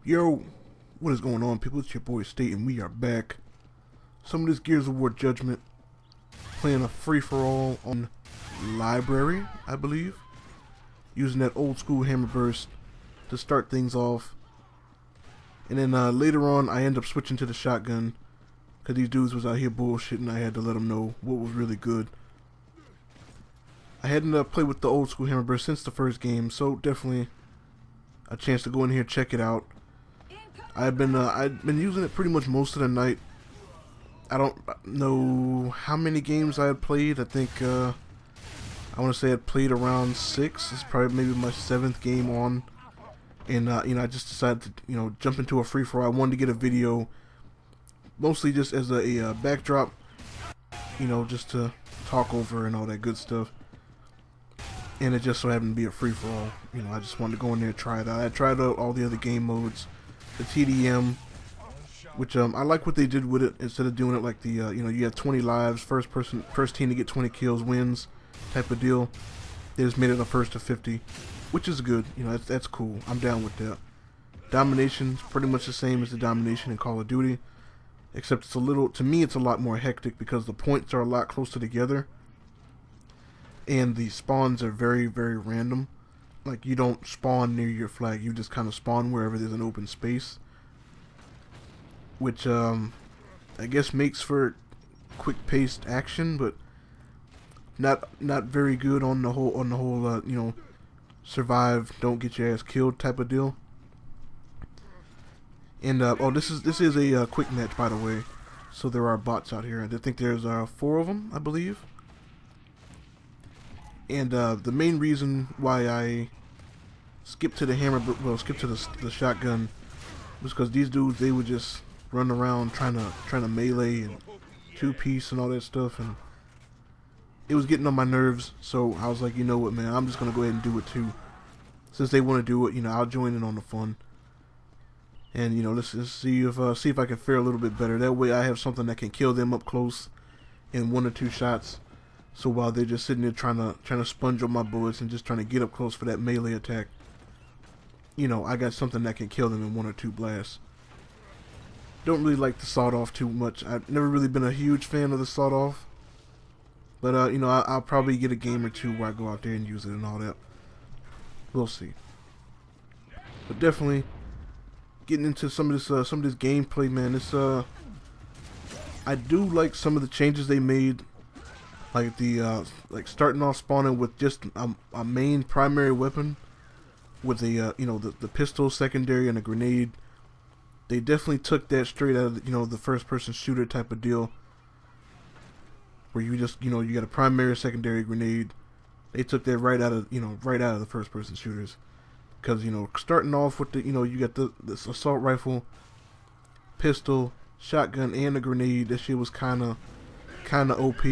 Yo, what is going on, people? It's your boy State, and we are back. Some of this Gears of War Judgment, playing a free-for-all on Library, I believe, using that old school hammer burst to start things off. And then later on, I end up switching to the shotgun because these dudes was out here bullshitting. I had to let them know what was really good. I hadn't played with the old school hammer burst since the first game, so definitely a chance to go in here and check it out. I've been using it pretty much most of the night. I don't know how many games I had played. I think I want to say I'd played around 6. It's probably maybe my 7th game on, and I just decided to jump into a free for all. I wanted to get a video, mostly just as a backdrop, just to talk over and all that good stuff. And it just so happened to be a free for all. I just wanted to go in there and try it out. I tried out all the other game modes. The TDM, which I like what they did with it. Instead of doing it like the you have 20 lives, first team to get 20 kills wins type of deal. They just made it a first to 50, which is good. That's cool. I'm down with that. Domination's pretty much the same as the domination in Call of Duty, except it's to me it's a lot more hectic because the points are a lot closer together, and the spawns are very, very random. Like, you don't spawn near your flag, you just kind of spawn wherever there's an open space, which I guess makes for quick-paced action, but not very good on the whole survive, don't get your ass killed type of deal. And oh, this is a quick match, by the way, so there are bots out here. I think there's 4 of them, I believe. And the main reason why I skipped to the the shotgun was because these dudes, they would just run around trying to melee and two-piece and all that stuff, and it was getting on my nerves. So I was like, you know what, man, I'm just gonna go ahead and do it too. Since they want to do it, I'll join in on the fun. And let's see if I can fare a little bit better. That way, I have something that can kill them up close in 1 or 2 shots. So while they're just sitting there trying to sponge on my bullets and just trying to get up close for that melee attack, I got something that can kill them in 1 or 2 blasts. Don't really like the sawed-off too much. I've never really been a huge fan of the sawed-off. But, I'll probably get a game or 2 where I go out there and use it and all that. We'll see. But definitely, getting into some of this gameplay, man. I do like some of the changes they made. Like like starting off spawning with just a main primary weapon with the pistol secondary and a grenade. They definitely took that straight out of the first person shooter type of deal, where you just you got a primary secondary grenade. They took that right out of the first person shooters, because starting off with you got this assault rifle, pistol, shotgun, and a grenade. That shit was kind of OP.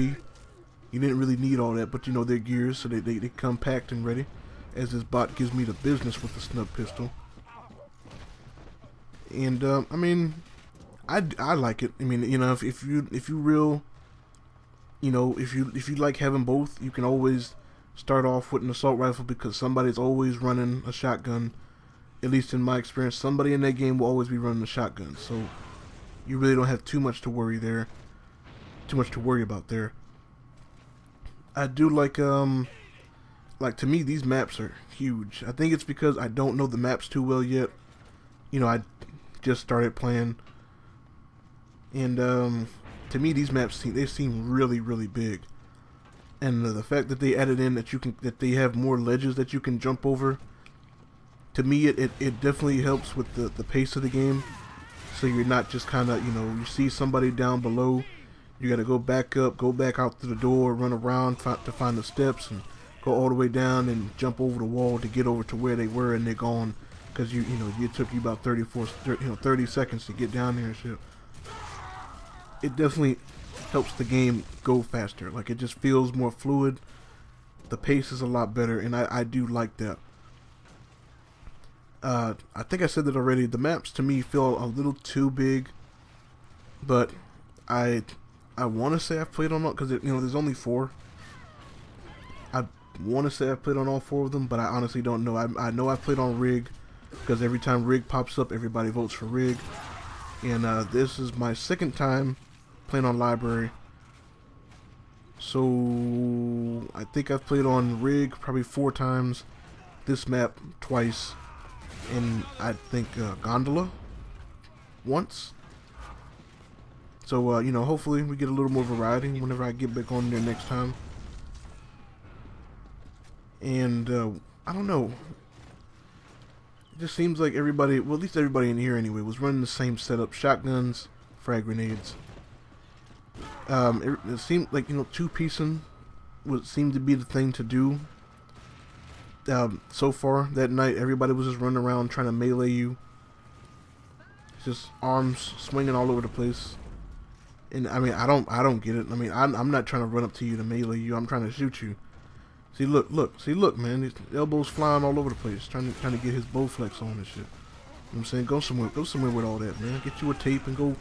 You didn't really need all that, but they're Gears, so they come packed and ready. As this bot gives me the business with the snub pistol. And I mean, I like it. I mean, if you like having both, you can always start off with an assault rifle, because somebody's always running a shotgun. At least in my experience, somebody in that game will always be running a shotgun. So you really don't have too much to worry about there. I do like to me, these maps are huge. I think it's because I don't know the maps too well yet. I just started playing, and to me, these maps seem really, really big. And the fact that they added in that they have more ledges that you can jump over, to me, it definitely helps with the pace of the game. So you're not just kind of you see somebody down below. You gotta go back up, go back out through the door, run around to find the steps, and go all the way down and jump over the wall to get over to where they were, and they're gone. Because it took you about 30 seconds to get down there and shit. It definitely helps the game go faster. Like, it just feels more fluid. The pace is a lot better, and I do like that. I think I said that already. The maps to me feel a little too big, but I want to say I've played on all, because there's only 4. I want to say I've played on all 4 of them, but I honestly don't know. I know I've played on Rig, because every time Rig pops up, everybody votes for Rig. And this is my second time playing on Library. So I think I've played on Rig probably 4 times, this map twice, and I think Gondola once. So you know, hopefully we get a little more variety whenever I get back on there next time. And I don't know, it just seems like everybody, well, at least everybody in here anyway, was running the same setup: shotguns, frag grenades. It seemed like, you know, two-piecing would seem to be the thing to do. So far that night, everybody was just running around trying to melee you, just arms swinging all over the place. And I mean, I don't get it. I mean, I'm not trying to run up to you to melee you. I'm trying to shoot you. See, look, man. His elbows flying all over the place, trying to get his bow flex on and shit. You know what I'm saying? Go somewhere with all that, man. Get you a tape and go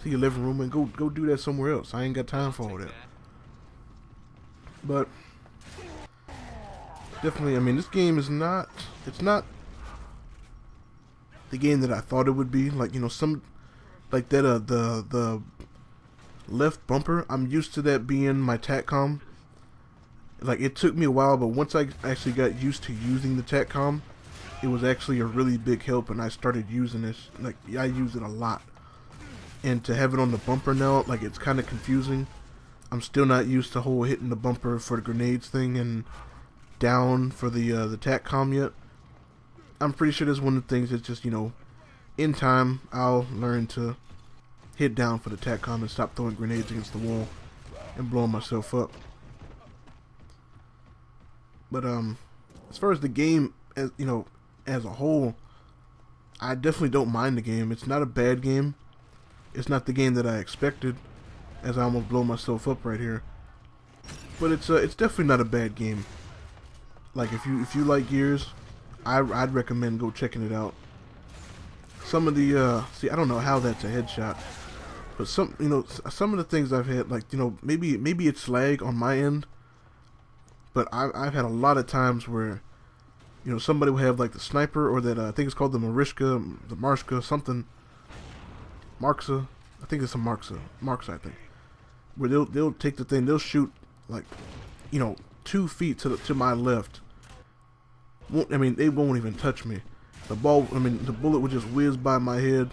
to your living room and go do that somewhere else. I ain't got time for all that. But definitely, I mean, this game is not, it's not the game that I thought it would be. Like, you know, some, like that, the left bumper, I'm used to that being my TACCOM. Like, it took me a while, but once I actually got used to using the TACCOM, it was actually a really big help, and I started using this. Like, I use it a lot. And to have it on the bumper now, like, it's kind of confusing. I'm still not used to whole hitting the bumper for the grenades thing and down for the TACCOM yet. I'm pretty sure that's one of the things that's just, you know, in time, I'll learn to hit down for the TACCOM and stop throwing grenades against the wall and blowing myself up. But as far as the game, as you know, as a whole, I definitely don't mind the game. It's not a bad game. It's not the game that I expected, as I almost blow myself up right here. But it's definitely not a bad game. Like, if you like Gears, I'd recommend go checking it out. Some of the see, I don't know how that's a headshot, but some of the things I've had, like, you know, maybe it's lag on my end. But I've had a lot of times where, you know, somebody will have like the sniper or that I think it's called the Marska something, Marksa. I think it's a Marksa, I think. Where they'll take the thing, they'll shoot like, you know, 2 feet to my left. I mean, they won't even touch me. The bullet would just whiz by my head,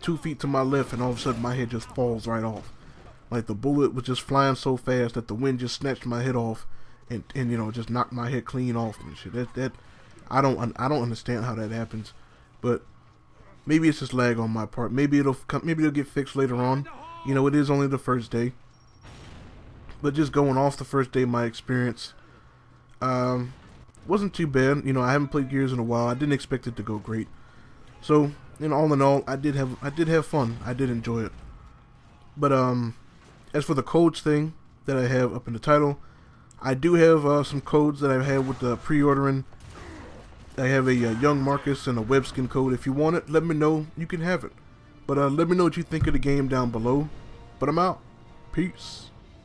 2 feet to my left, and all of a sudden my head just falls right off. Like, the bullet was just flying so fast that the wind just snatched my head off. And you know, just knocked my head clean off and shit. That I don't understand how that happens, but maybe it's just lag on my part. Maybe it'll get fixed later on. You know, it is only the first day, but just going off the first day, my experience wasn't too bad. You know, I haven't played Gears in a while. I didn't expect it to go great. So, you know, all in all, I did have fun. I did enjoy it. But as for the codes thing that I have up in the title, I do have some codes that I've had with the pre-ordering. I have a Young Marcus and a web skin code. If you want it, let me know. You can have it. But let me know what you think of the game down below. But I'm out. Peace.